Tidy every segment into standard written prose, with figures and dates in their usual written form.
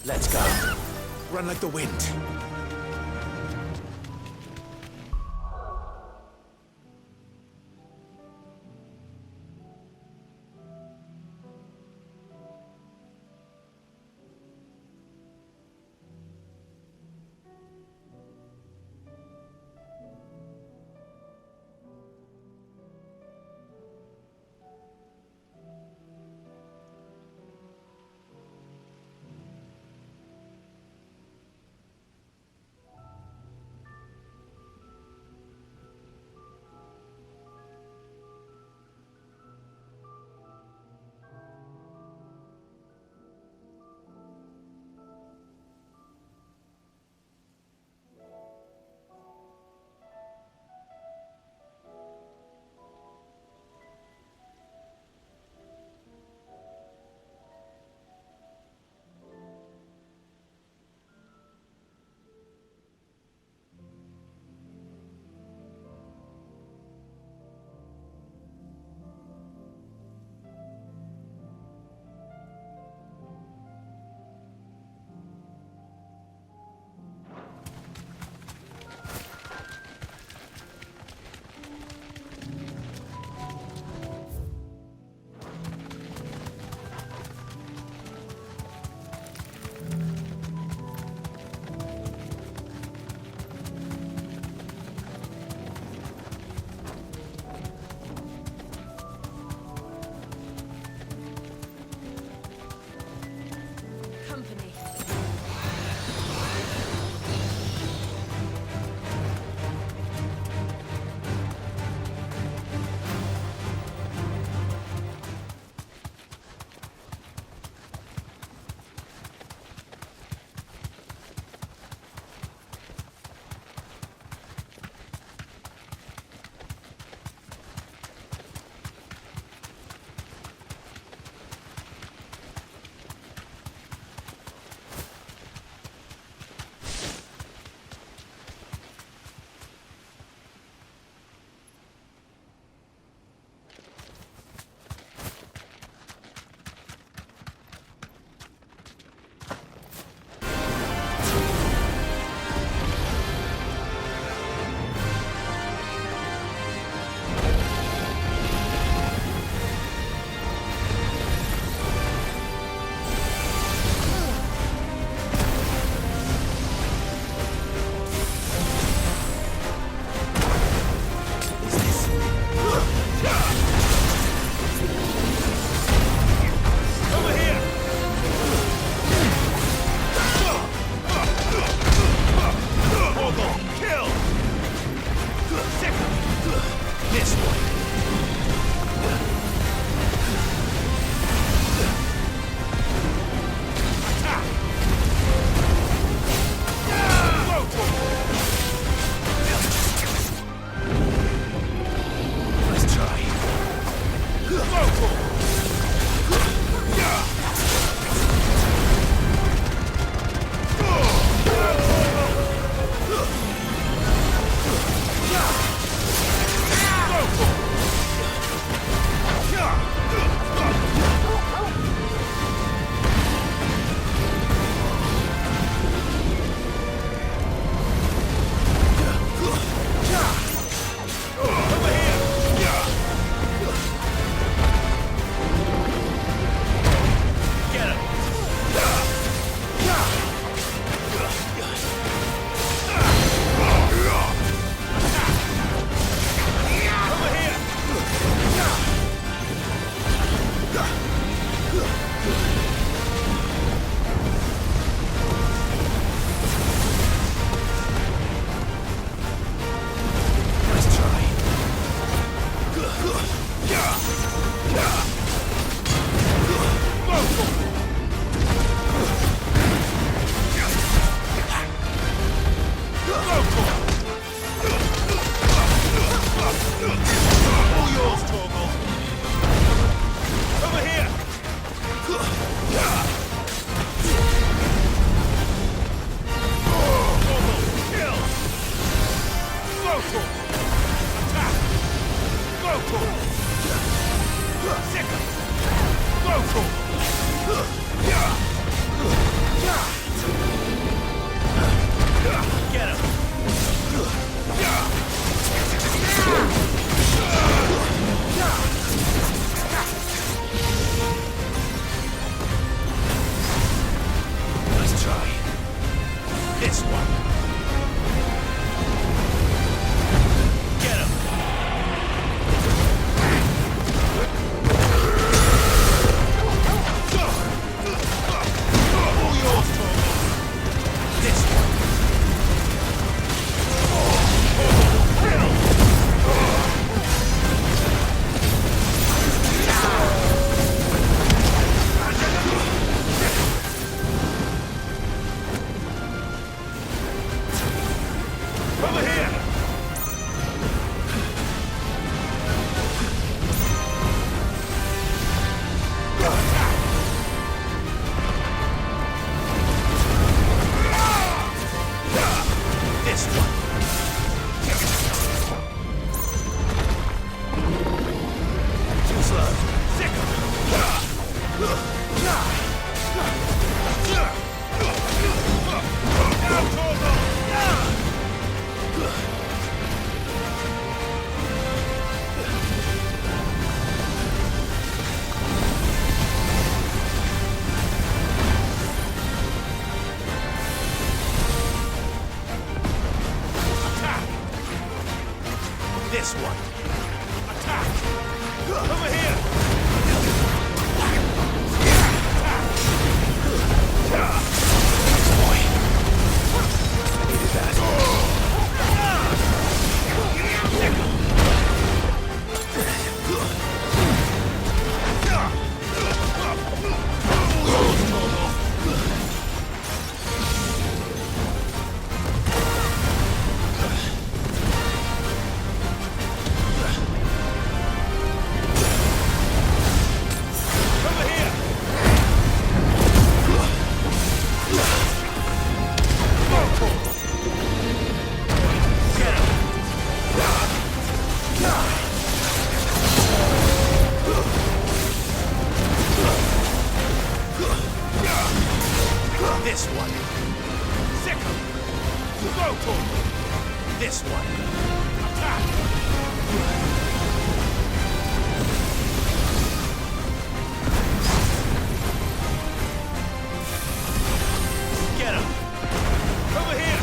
Let's go. Run like the wind. Go! Over here! This one. Too slow. Sickle. This one. Attack! Over here! Boy. I needed that. This one. Sickle. Go for this one. Attack. Get him. Over here.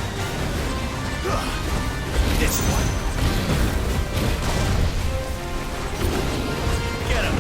This one. Get him.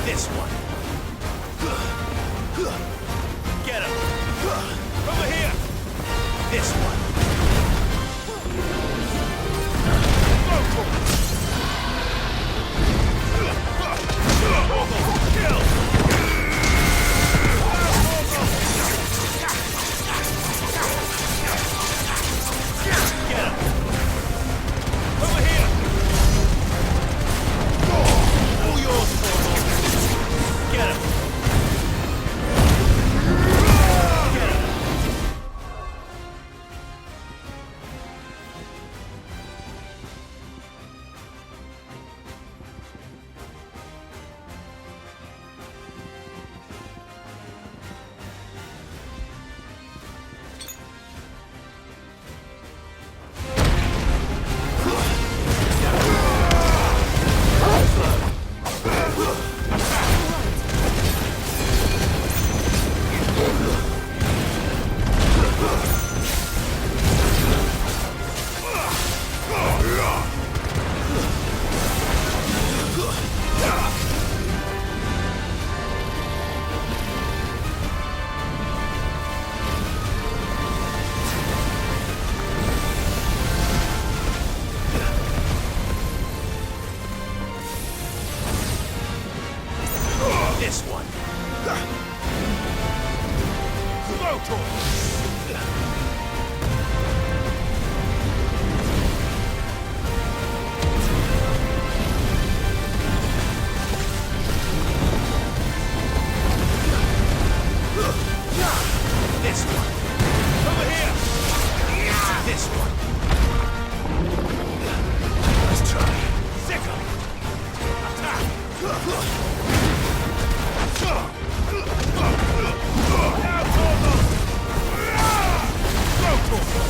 This one. Get him. Over here. This one. Kill. Get him. Over here. All yours, Portal. Get him. Get him. This one. This one. Over here. This one. Let's try. Sickle. Attack. Now, Torgo. Go, Torgo.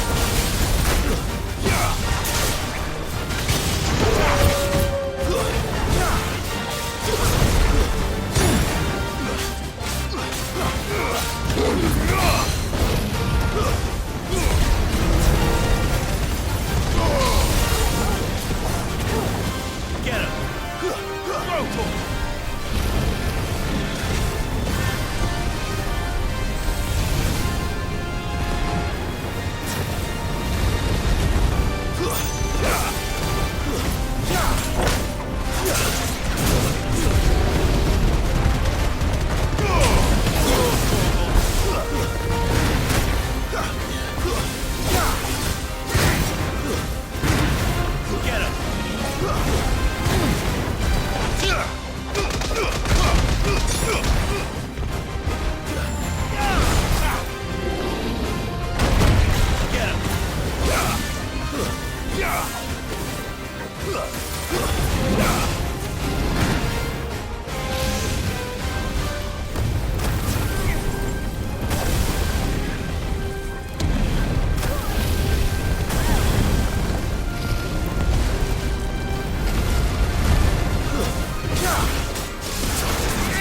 Get him! Go, Torgo! Get him! Get him!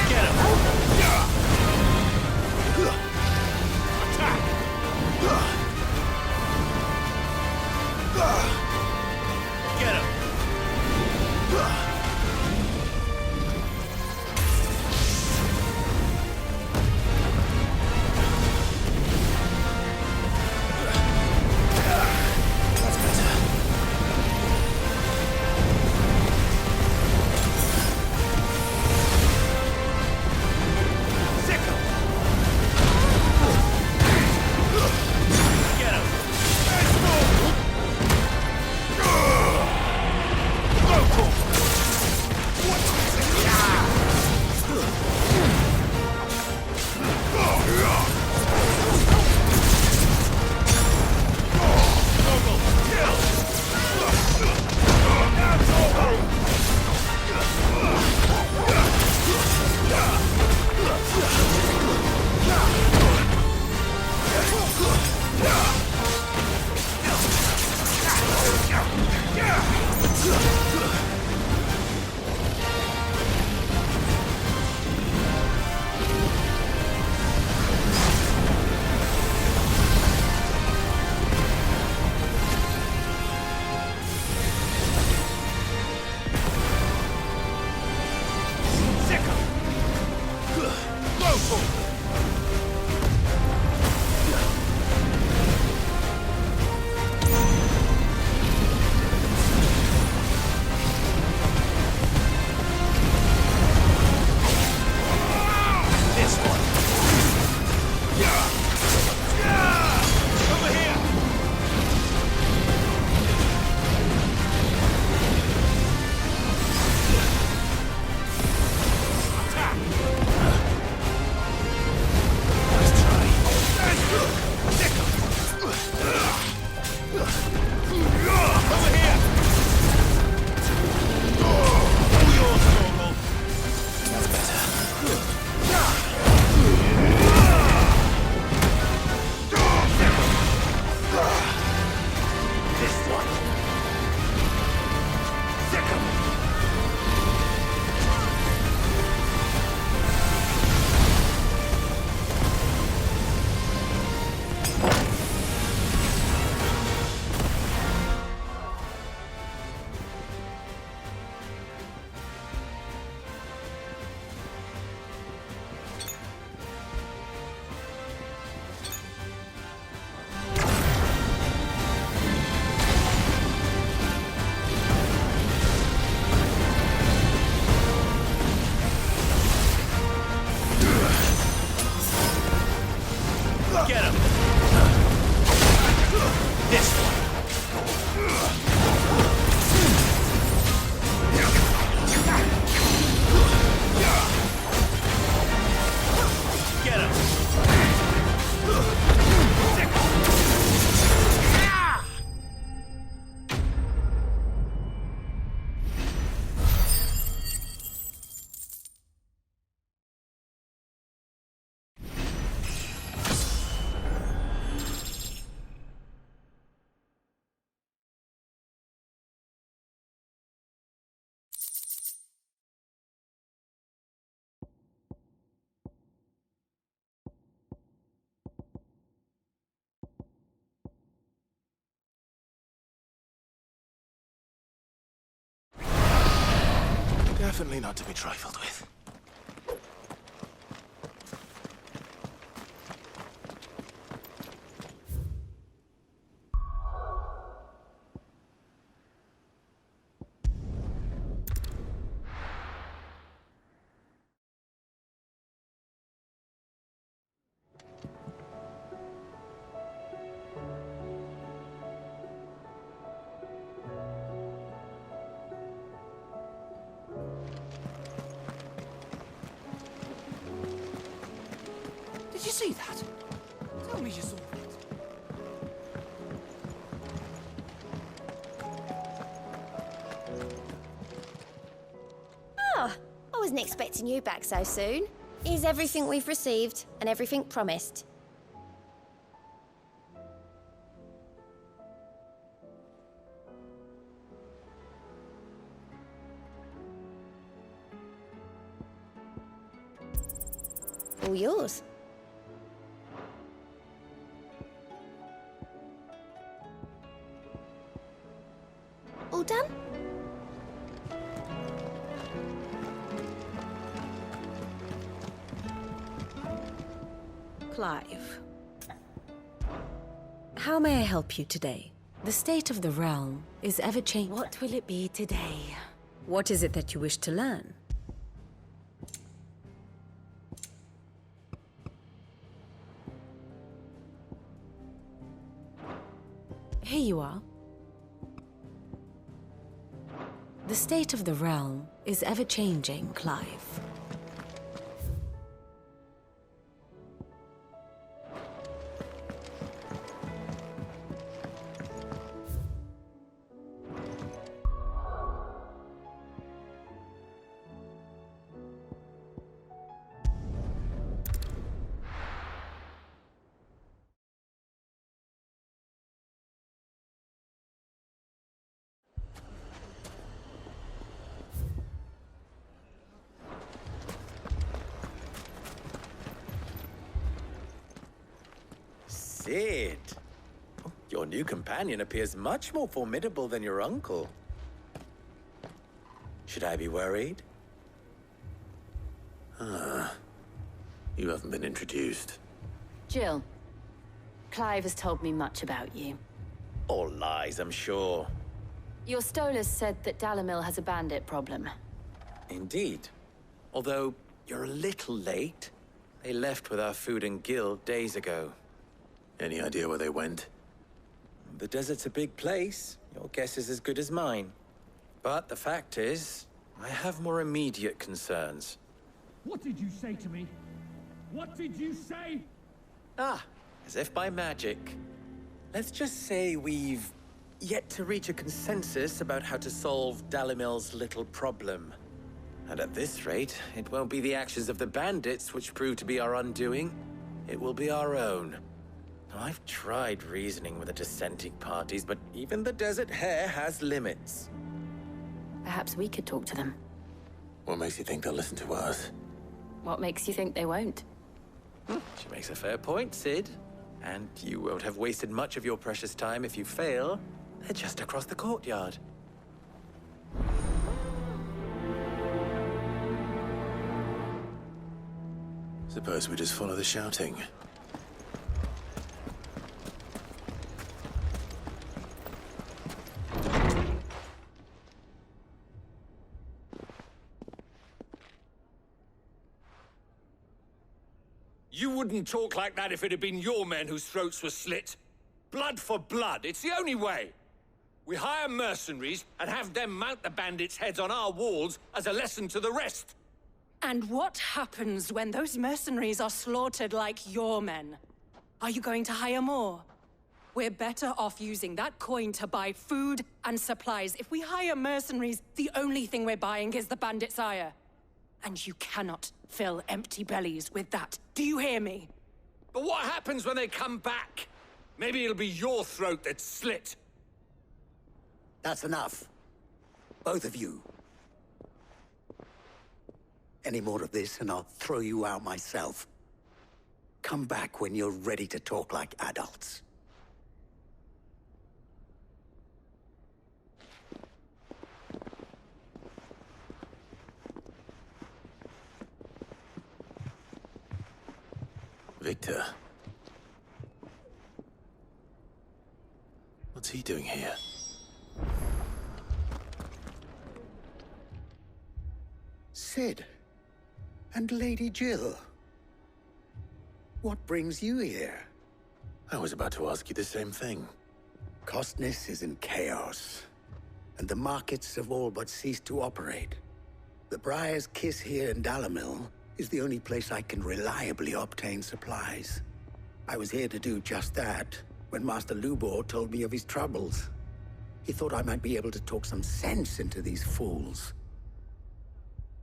Get him! Attack! Get him! Sickle! Get him! Go, Torgo! Torgo, kill! Now, Torgo! Sickle! Go, Torgo! This one. Over here. Attack. Get him! Definitely not to be trifled with. Did you see that? Tell me you saw that. Oh, I wasn't expecting you back so soon. Here's everything we've received and everything promised. All yours. All done? Clive. How may I help you today? The state of the realm is ever-changing. What will it be today? What is it that you wish to learn? Here you are. The state of the realm is ever-changing, Clive. Sid! Your new companion appears much more formidable than your uncle. Should I be worried? You haven't been introduced. Jill, Clive has told me much about you. All lies, I'm sure. Your Stolas said that Dalamil has a bandit problem. Indeed. Although, you're a little late. They left with our food and guild days ago. Any idea where they went? The desert's a big place. Your guess is as good as mine. But the fact is, I have more immediate concerns. What did you say to me? What did you say? Ah, as if by magic. Let's just say we've yet to reach a consensus about how to solve Dalimil's little problem. And at this rate, it won't be the actions of the bandits which prove to be our undoing. It will be our own. Now, I've tried reasoning with the dissenting parties, but even the Desert Hare has limits. Perhaps we could talk to them. What makes you think they'll listen to us? What makes you think they won't? She makes a fair point, Sid. And you won't have wasted much of your precious time if you fail. They're just across the courtyard. Suppose we just follow the shouting. You wouldn't talk like that if it had been your men whose throats were slit. Blood for blood, it's the only way. We hire mercenaries and have them mount the bandits' heads on our walls as a lesson to the rest. And what happens when those mercenaries are slaughtered like your men? Are you going to hire more? We're better off using that coin to buy food and supplies. If we hire mercenaries, the only thing we're buying is the bandit's ire. And you cannot fill empty bellies with that. Do you hear me? But what happens when they come back? Maybe it'll be your throat that's slit. That's enough. Both of you. Any more of this and I'll throw you out myself. Come back when you're ready to talk like adults. Victor. What's he doing here? Sid. And Lady Jill. What brings you here? I was about to ask you the same thing. Costness is in chaos, and the markets have all but ceased to operate. The Briar's Kiss here in Dalimil is the only place I can reliably obtain supplies. I was here to do just that when Master Lubor told me of his troubles. He thought I might be able to talk some sense into these fools.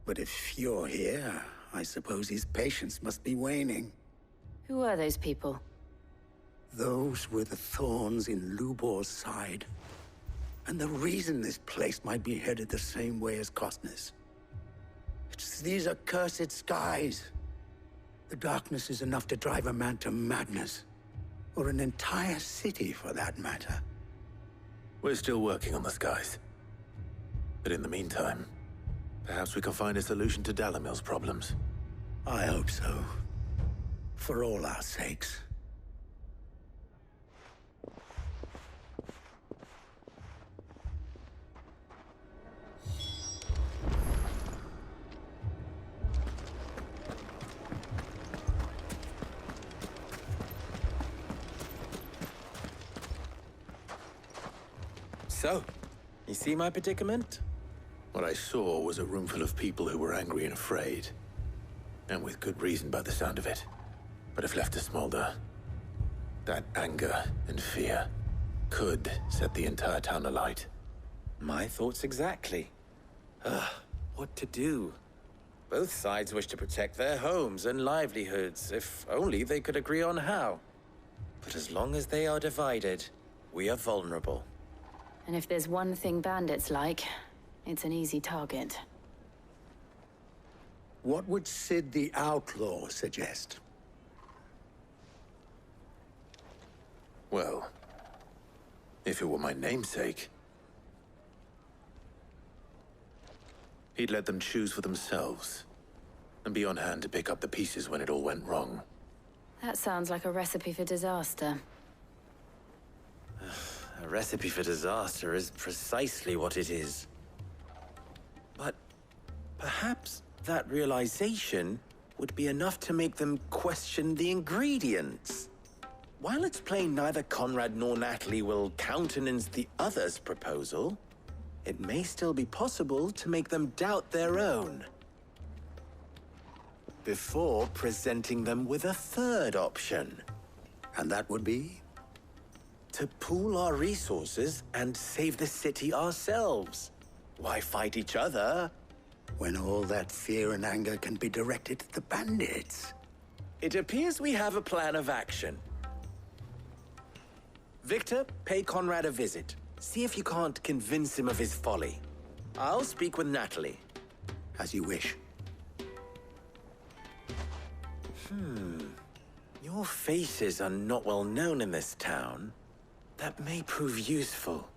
But if you're here, I suppose his patience must be waning. Who are those people? Those were the thorns in Lubor's side. And the reason this place might be headed the same way as Costness. It's these accursed skies. The darkness is enough to drive a man to madness. Or an entire city, for that matter. We're still working on the skies. But in the meantime, perhaps we can find a solution to Dalimil's problems. I hope so. For all our sakes. So, you see my predicament? What I saw was a room full of people who were angry and afraid. And with good reason by the sound of it. But if left to smolder, that anger and fear could set the entire town alight. My thoughts exactly. What to do? Both sides wish to protect their homes and livelihoods, if only they could agree on how. But as long as they are divided, we are vulnerable. And if there's one thing bandits like, it's an easy target. What would Sid the Outlaw suggest? Well, if it were my namesake, he'd let them choose for themselves and be on hand to pick up the pieces when it all went wrong. That sounds like a recipe for disaster. A recipe for disaster is precisely what it is. But perhaps that realization would be enough to make them question the ingredients. While it's plain neither Conrad nor Natalie will countenance the other's proposal, it may still be possible to make them doubt their own. Before presenting them with a third option. And that would be? To pool our resources and save the city ourselves. Why fight each other? When all that fear and anger can be directed at the bandits. It appears we have a plan of action. Victor, pay Conrad a visit. See if you can't convince him of his folly. I'll speak with Natalie. As you wish. Your faces are not well known in this town. That may prove useful.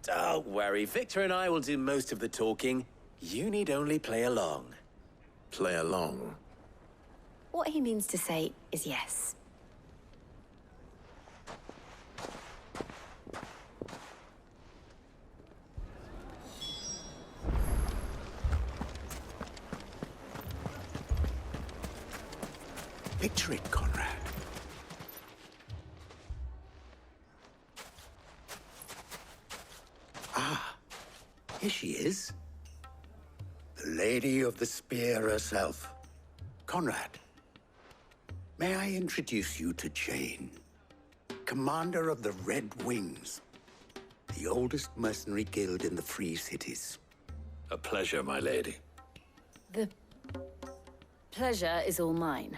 Don't worry, Victor and I will do most of the talking. You need only play along. Play along. What he means to say is yes. Picture it, Conrad. Ah, here she is. The Lady of the Spear herself. Conrad, may I introduce you to Jane, commander of the Red Wings, the oldest mercenary guild in the Free Cities. A pleasure, my lady. The pleasure is all mine.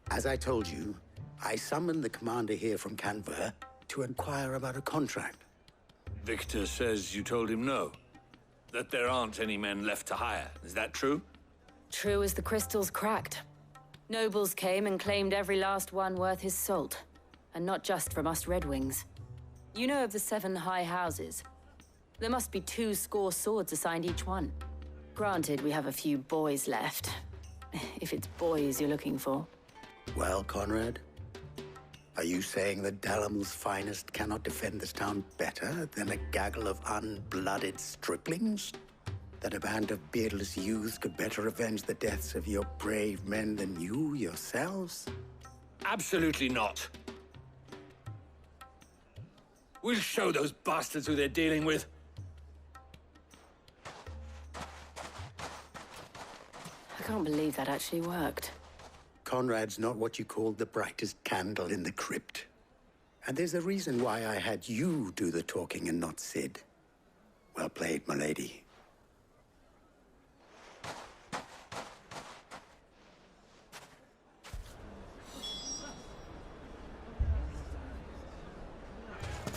As I told you, I summoned the commander here from Canver to inquire about a contract. Victor says you told him no. That there aren't any men left to hire. Is that true? True as the crystals cracked. Nobles came and claimed every last one worth his salt. And not just from us Red Wings. You know of the 7 high houses. There must be 2 swords assigned each one. Granted, we have a few boys left. If it's boys you're looking for. Well, Conrad, are you saying that Dalamil's finest cannot defend this town better than a gaggle of unblooded striplings? That a band of beardless youths could better avenge the deaths of your brave men than you yourselves? Absolutely not. We'll show those bastards who they're dealing with. I can't believe that actually worked. Conrad's not what you called the brightest candle in the crypt. And there's a reason why I had you do the talking and not Sid. Well played, my lady.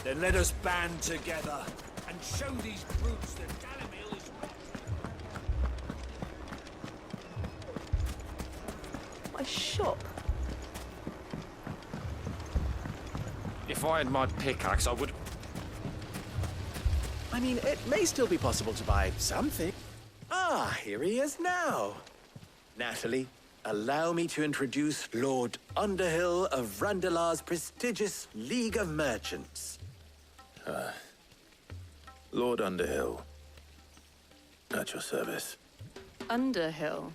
Then let us band together and show these brutes that Dalamil is... My shop. If I had my pickaxe, I would... I mean, it may still be possible to buy something. Ah, here he is now. Natalie, allow me to introduce Lord Underhill of Randalar's prestigious League of Merchants. Lord Underhill. At your service. Underhill.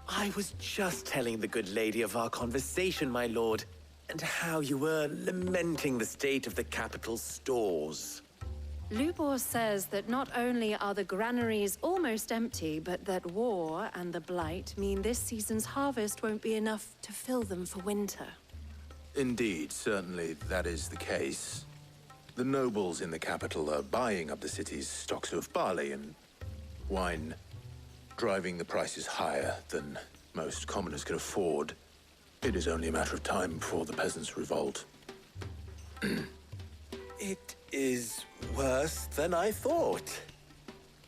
I was just telling the good lady of our conversation, my lord, and how you were lamenting the state of the capital's stores. Lubor says that not only are the granaries almost empty, but that war and the Blight mean this season's harvest won't be enough to fill them for winter. Indeed, certainly that is the case. The nobles in the capital are buying up the city's stocks of barley and wine, driving the prices higher than most commoners can afford. It is only a matter of time before the peasants revolt. It is worse than I thought.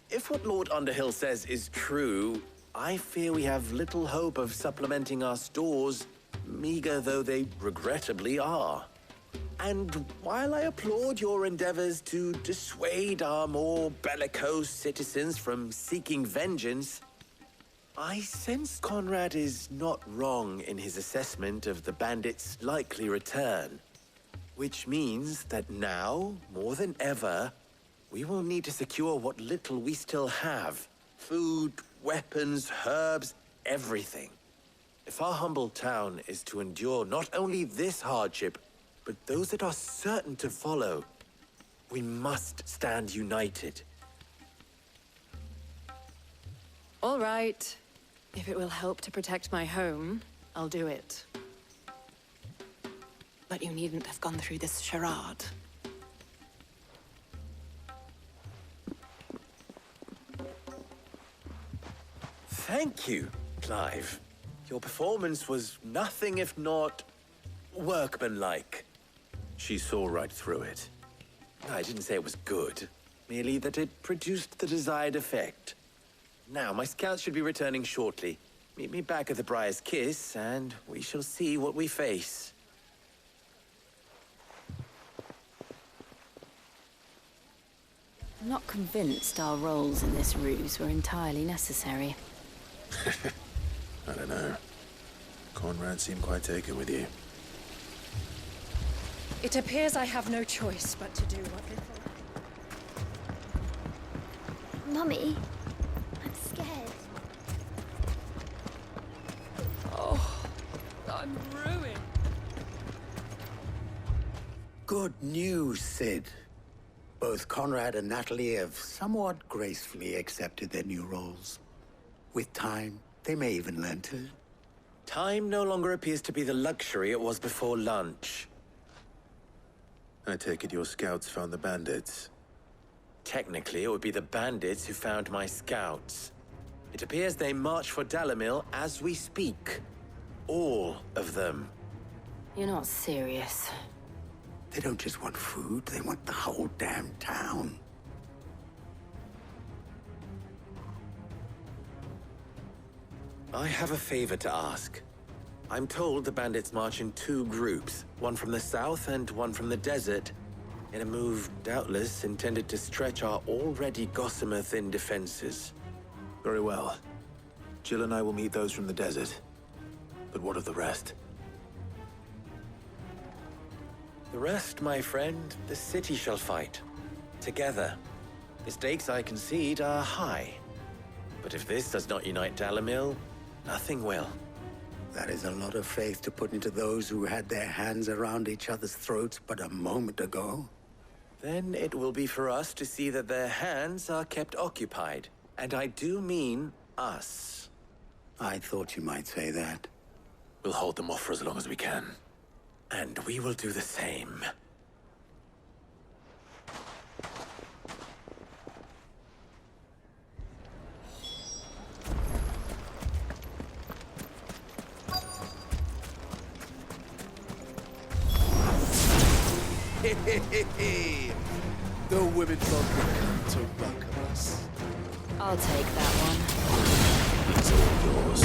If what Lord Underhill says is true, I fear we have little hope of supplementing our stores, meager though they regrettably are. And while I applaud your endeavors to dissuade our more bellicose citizens from seeking vengeance, I sense Conrad is not wrong in his assessment of the bandits' likely return. Which means that now, more than ever, we will need to secure what little we still have. Food, weapons, herbs, everything. If our humble town is to endure not only this hardship, but those that are certain to follow, we must stand united. All right. If it will help to protect my home, I'll do it. But you needn't have gone through this charade. Thank you, Clive. Your performance was nothing if not workmanlike. She saw right through it. I didn't say it was good, merely that it produced the desired effect. Now, my scouts should be returning shortly. Meet me back at the Briar's Kiss, and we shall see what we face. I'm not convinced our roles in this ruse were entirely necessary. I don't know. Conrad seemed quite taken with you. It appears I have no choice but to do what little... Mummy, I'm scared. Oh, I'm ruined. Good news, Sid. Both Conrad and Natalie have somewhat gracefully accepted their new roles. With time, they may even learn to. Time no longer appears to be the luxury it was before lunch. I take it your scouts found the bandits. Technically, it would be the bandits who found my scouts. It appears they march for Dalimil as we speak. All of them. You're not serious. They don't just want food, they want the whole damn town. I have a favor to ask. I'm told the bandits march in 2 groups, one from the south and one from the desert, in a move doubtless intended to stretch our already gossamer-thin defenses. Very well. Jill and I will meet those from the desert. But what of the rest? The rest, my friend, the city shall fight. Together. The stakes, I concede, are high. But if this does not unite Dalimil, nothing will. That is a lot of faith to put into those who had their hands around each other's throats but a moment ago. Then it will be for us to see that their hands are kept occupied. And I do mean us. I thought you might say that. We'll hold them off for as long as we can. And we will do the same. The women folk come to welcome us. I'll take that one. It's all yours.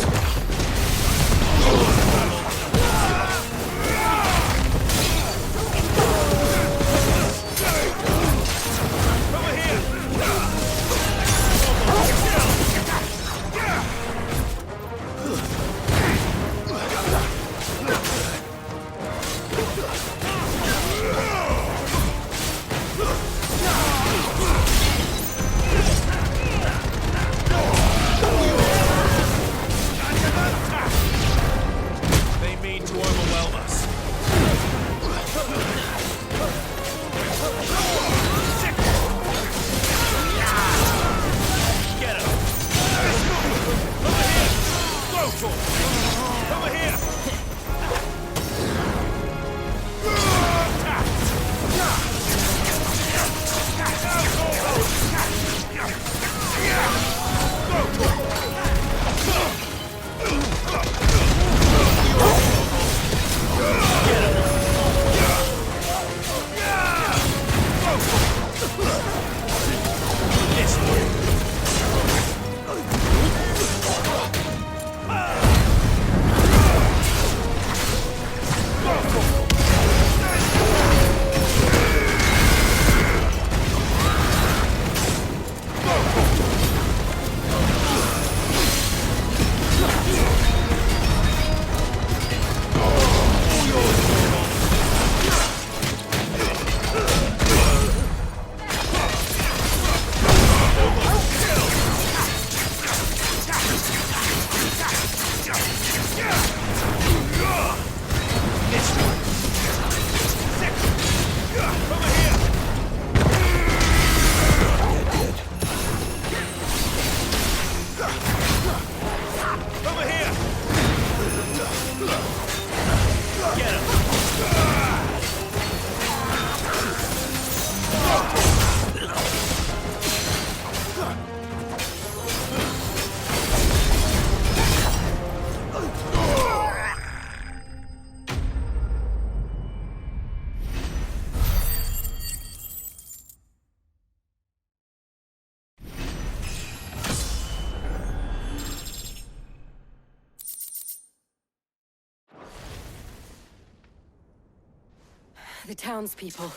The townspeople.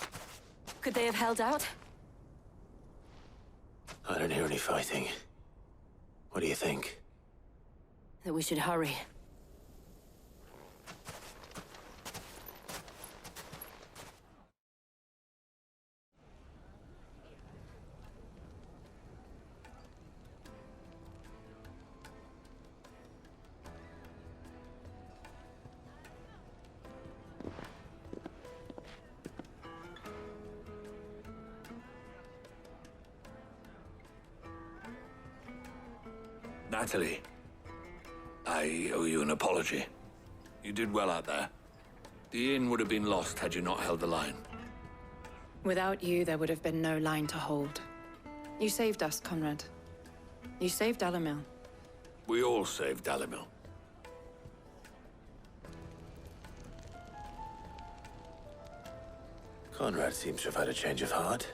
Could they have held out? I don't hear any fighting. What do you think? That we should hurry. Natalie, I owe you an apology. You did well out there. The inn would have been lost had you not held the line. Without you, there would have been no line to hold. You saved us, Conrad. You saved Dalimil. We all saved Dalimil. Conrad seems to have had a change of heart.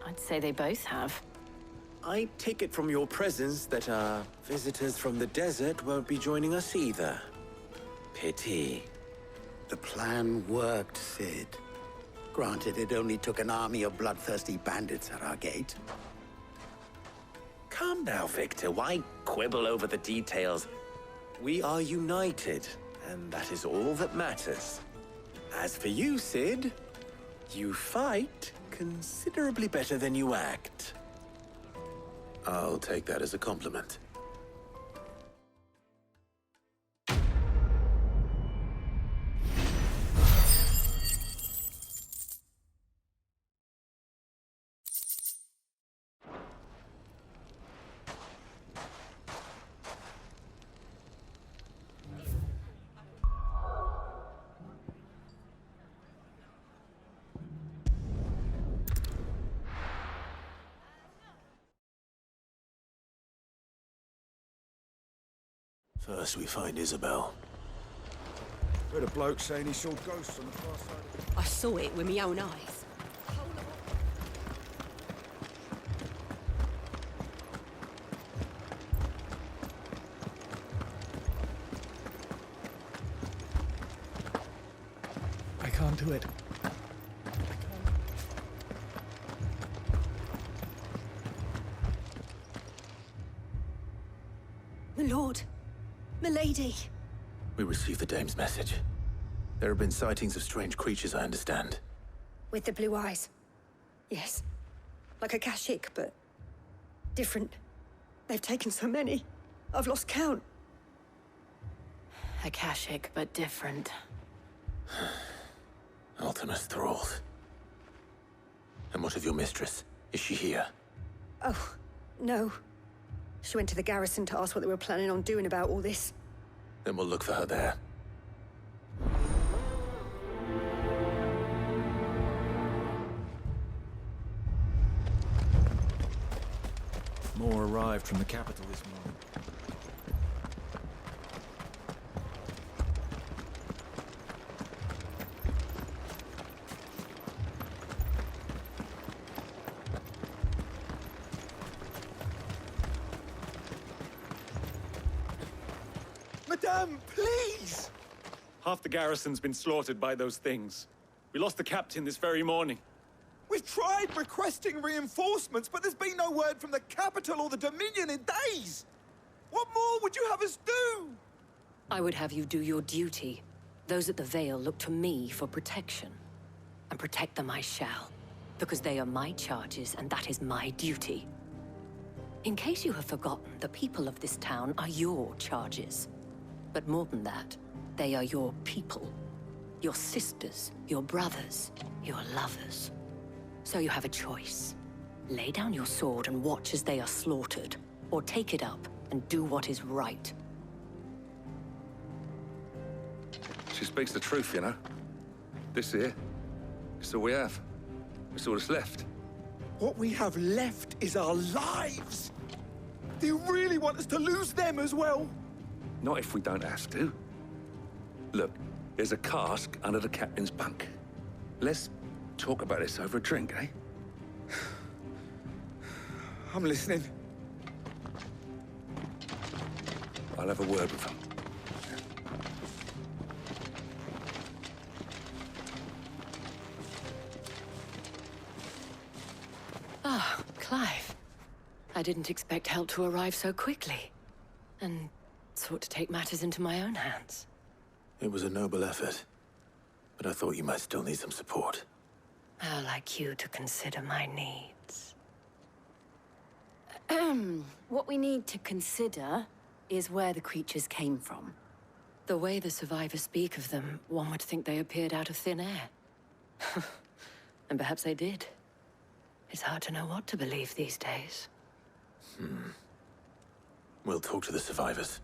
I'd say they both have. I take it from your presence that our visitors from the desert won't be joining us either. Pity. The plan worked, Sid. Granted, it only took an army of bloodthirsty bandits at our gate. Calm now, Victor. Why quibble over the details? We are united, and that is all that matters. As for you, Sid, you fight considerably better than you act. I'll take that as a compliment. First, we find Isabel. Heard a bloke saying he saw ghosts on the far side of I saw it with my own eyes. I can't do it. My lord. Milady. We received the dame's message. There have been sightings of strange creatures, I understand. With the blue eyes. Yes. Like a Kashik, but different. They've taken so many. I've lost count. Akashic, but different. Ultimus thralls. And what of your mistress? Is she here? Oh, no. She went to the garrison to ask what they were planning on doing about all this. Then we'll look for her there. More arrived from the capital this morning. Madame, please! Half the garrison's been slaughtered by those things. We lost the captain this very morning. We've tried requesting reinforcements, but there's been no word from the capital or the Dominion in days! What more would you have us do? I would have you do your duty. Those at the Vale look to me for protection. And protect them I shall. Because they are my charges, and that is my duty. In case you have forgotten, the people of this town are your charges. But more than that, they are your people. Your sisters, your brothers, your lovers. So you have a choice. Lay down your sword and watch as they are slaughtered, or take it up and do what is right. She speaks the truth, you know. This here, it's all we have. It's all that's left. What we have left is our lives! Do you really want us to lose them as well? Not if we don't have to. Look, there's a cask under the captain's bunk. Let's talk about this over a drink, eh? I'm listening. I'll have a word with him. Ah, Clive. I didn't expect help to arrive so quickly. And sought to take matters into my own hands. It was a noble effort, but I thought you might still need some support. I'd like you to consider my needs. What we need to consider is where the creatures came from. The way the survivors speak of them, one would think they appeared out of thin air. And perhaps they did. It's hard to know what to believe these days. We'll talk to the survivors.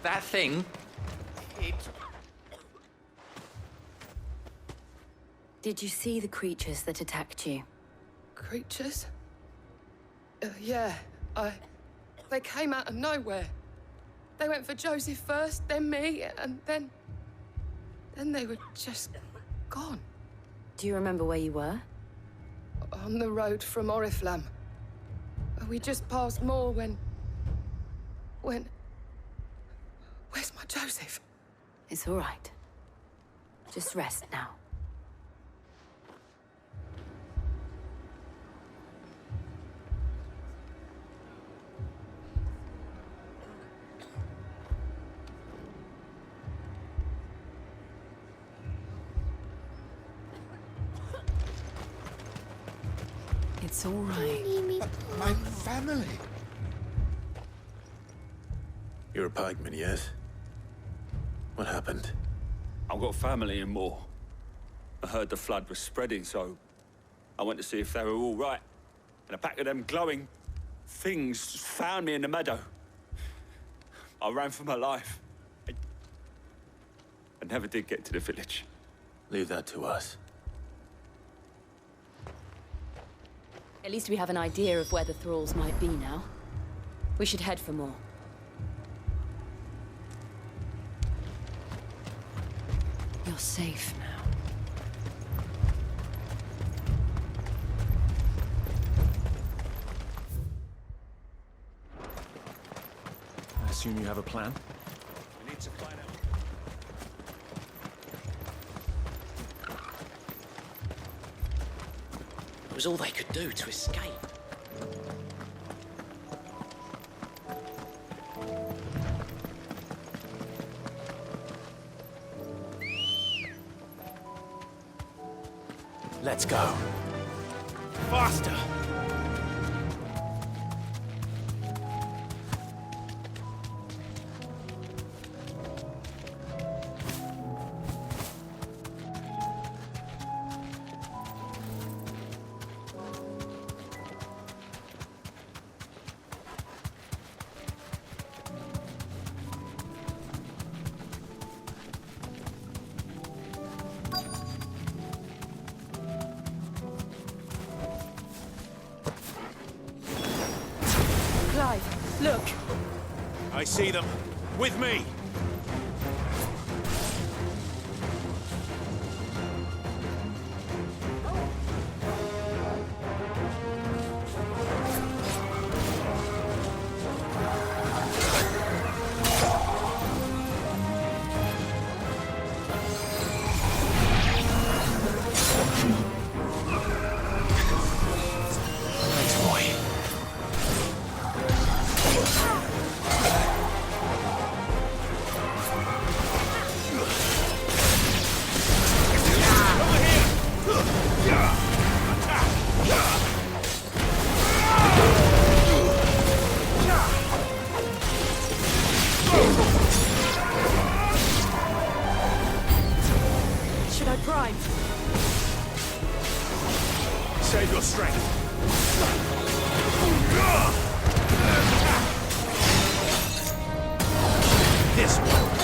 That thing? Did you see the creatures that attacked you? Creatures? Yeah, they came out of nowhere. They went for Joseph first, then me, and then they were just gone. Do you remember where you were? On the road from Oriflamme. We just passed Moor when... Where's my Joseph? It's all right. Just rest now. It's all right. My family. You're a pikeman, yes? What happened? I've got family in Moor. I heard the flood was spreading, so I went to see if they were all right. And a pack of them glowing things found me in the meadow. I ran for my life. I never did get to the village. Leave that to us. At least we have an idea of where the thralls might be now. We should head for more. You're safe now. I assume you have a plan? We need to find out. It was all they could do to escape. Let's go. Faster! look. I see them. With me! Should I prime? Save your strength. This one.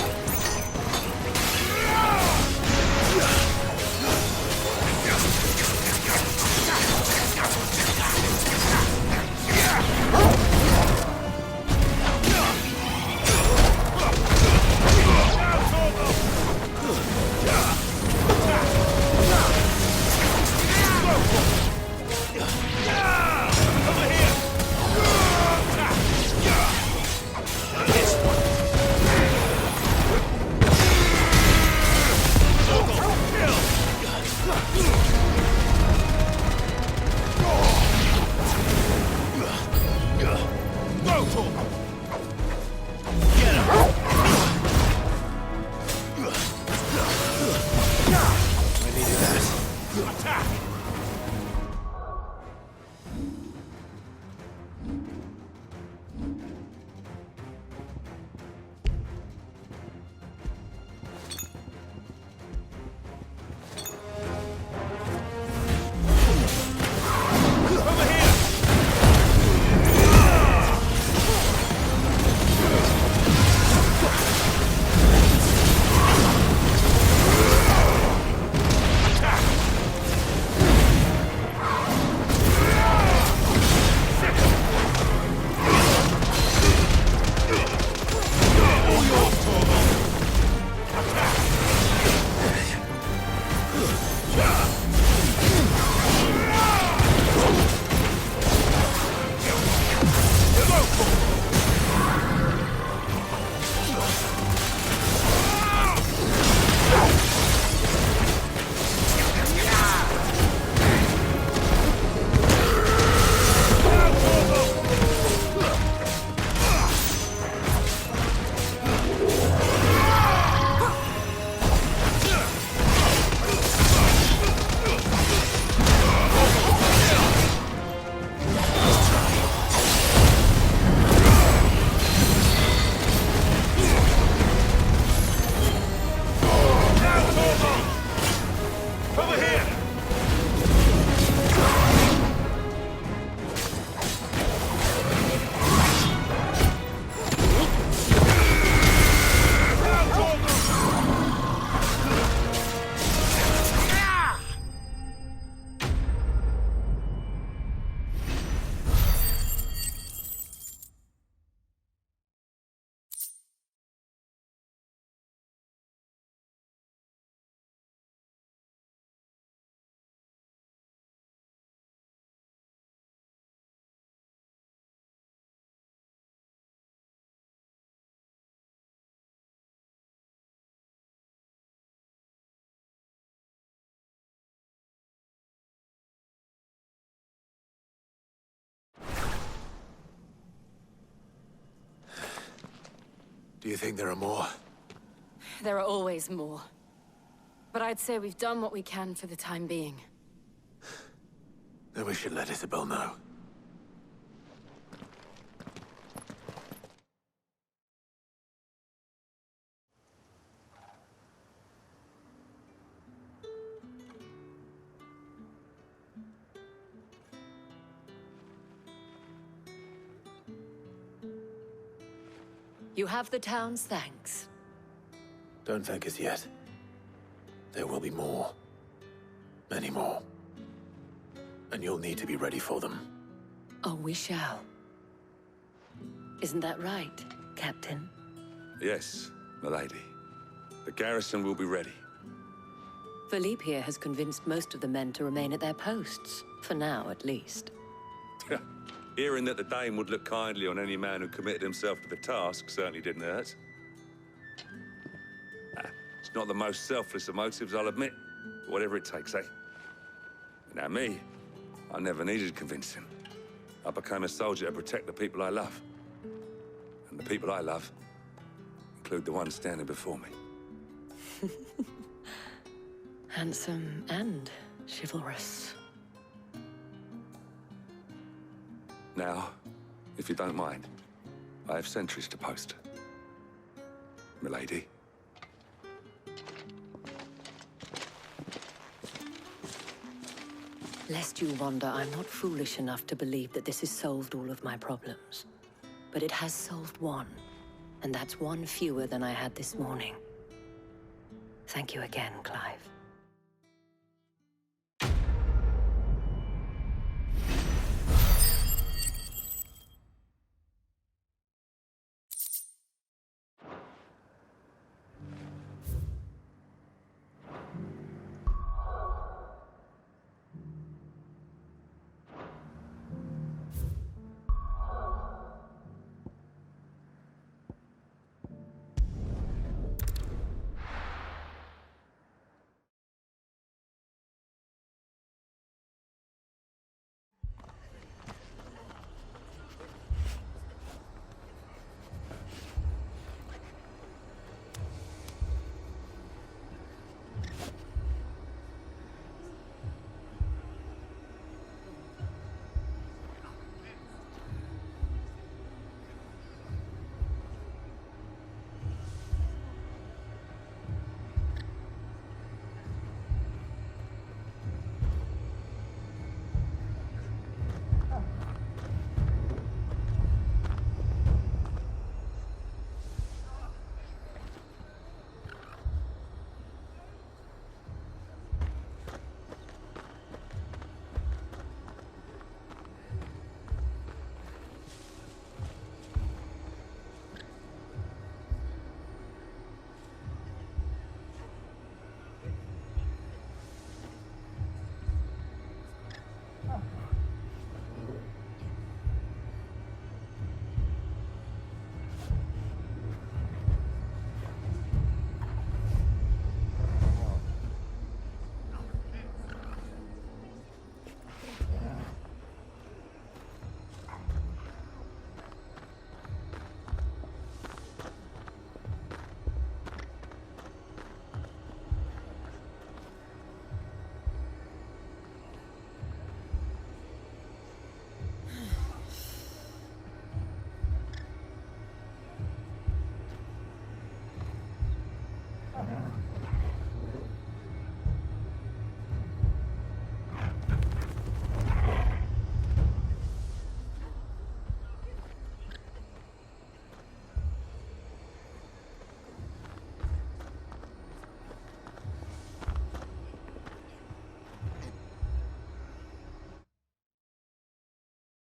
Do you think there are more? There are always more. But I'd say we've done what we can for the time being. Then we should let Isabel know. You have the town's thanks. Don't thank us yet. There will be more. Many more. And you'll need to be ready for them. Oh, we shall. Isn't that right, Captain? Yes, milady. The garrison will be ready. Philippe here has convinced most of the men to remain at their posts. For now, at least. Hearing that the Dame would look kindly on any man who committed himself to the task certainly didn't hurt. It's not the most selfless of motives, I'll admit. But whatever it takes, eh? Now me, I never needed convincing. I became a soldier to protect the people I love. And the people I love include the one standing before me. Handsome and chivalrous. Now, if you don't mind, I have sentries to post. Milady. Lest you wonder, I'm not foolish enough to believe that this has solved all of my problems. But it has solved one, and that's one fewer than I had this morning. Thank you again, Clive.